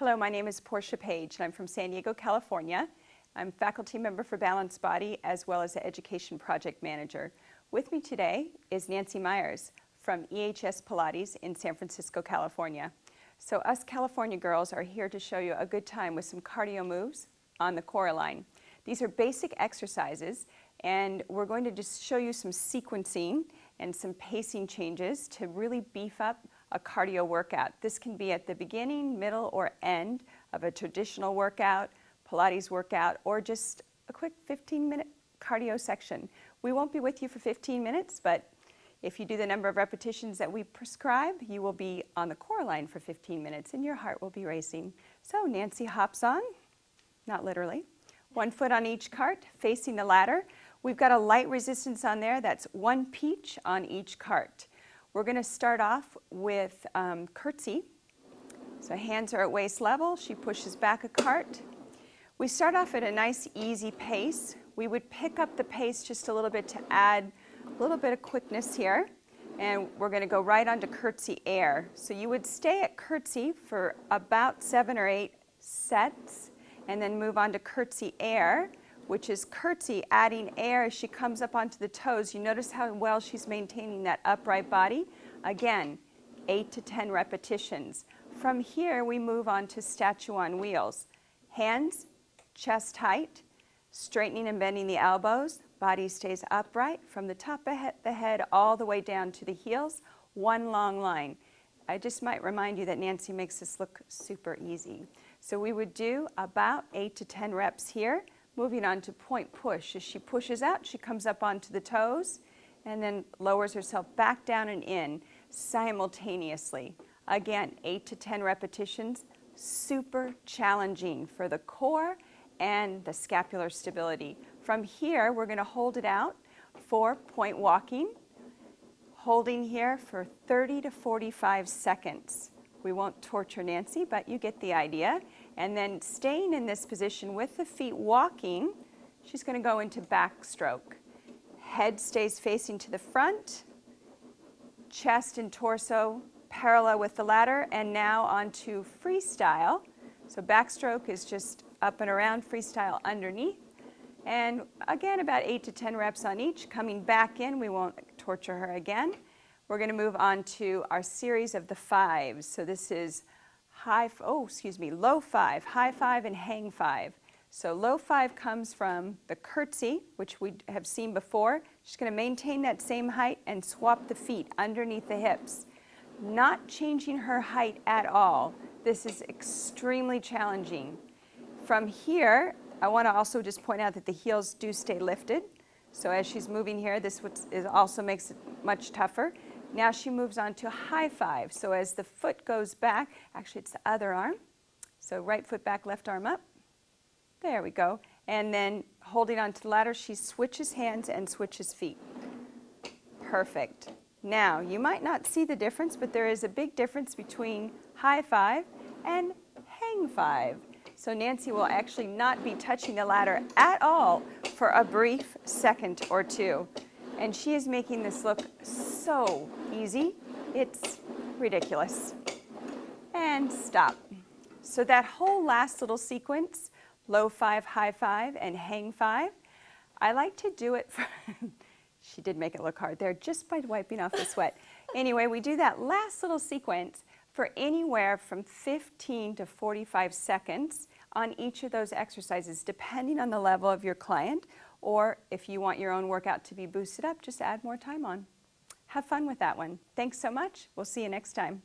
Hello, my name is Portia Page, and I'm from San Diego, California. I'm faculty member for Balanced Body as well as the Education Project Manager. With me today is Nancy Myers from EHS Pilates in San Francisco, California. So us California girls are here to show you a good time with some cardio moves on the CoreAlign. These are basic exercises, and we're going to just show you some sequencing and some pacing changes to really beef up a cardio workout. This can be at the beginning, middle, or end of a traditional workout, Pilates workout, or just a quick 15-minute cardio section. We won't be with you for 15 minutes, but if you do the number of repetitions that we prescribe, you will be on the CoreAlign for 15 minutes and your heart will be racing. So Nancy hops on, not literally, one foot on each cart, facing the ladder. We've got a light resistance on there, that's one peach on each cart. We're going to start off with curtsy. So hands are at waist level. She pushes back a cart. We start off at a nice easy pace. We would pick up the pace just a little bit to add a little bit of quickness here. And we're going to go right on to Curtsy Air. So you would stay at curtsy for about 7 or 8 sets and then move on to Curtsy Air, which is curtsy adding air as she comes up onto the toes. You notice how well she's maintaining that upright body. Again, 8 to 10 repetitions. From here, we move on to statue on wheels. Hands, chest height, straightening and bending the elbows. Body stays upright from the top of the head all the way down to the heels. One long line. I just might remind you that Nancy makes this look super easy. So we would do about 8 to 10 reps here. Moving on to point push. As she pushes out, she comes up onto the toes and then lowers herself back down and in simultaneously. Again, 8 to 10 repetitions, super challenging for the core and the scapular stability. From here, we're going to hold it out for point walking, holding here for 30 to 45 seconds. We won't torture Nancy, but you get the idea. And then staying in this position with the feet walking, she's going to go into backstroke. Head stays facing to the front, chest and torso parallel with the ladder, and now onto freestyle. So backstroke is just up and around, freestyle underneath. And again, about 8 to 10 reps on each. Coming back in, we won't torture her again. We're going to move on to our series of the fives. So this is low five, high five, and hang five. So low five comes from the curtsy, which we have seen before. She's going to maintain that same height and swap the feet underneath the hips. Not changing her height at all. This is extremely challenging. From here, I want to also just point out that the heels do stay lifted. So as she's moving here, this also makes it much tougher. Now she moves on to high five. So as the foot goes back, actually it's the other arm. So right foot back, left arm up. There we go. And then holding onto the ladder, she switches hands and switches feet. Perfect. Now, you might not see the difference, but there is a big difference between high five and hang five. So Nancy will actually not be touching the ladder at all for a brief second or two. And she is making this look so easy, it's ridiculous. And stop. So that whole last little sequence, low five, high five, and hang five, I like to do it for, she did make it look hard there just by wiping off the sweat. Anyway, we do that last little sequence for anywhere from 15 to 45 seconds on each of those exercises, depending on the level of your client, or if you want your own workout to be boosted up, just add more time on. Have fun with that one. Thanks so much. We'll see you next time.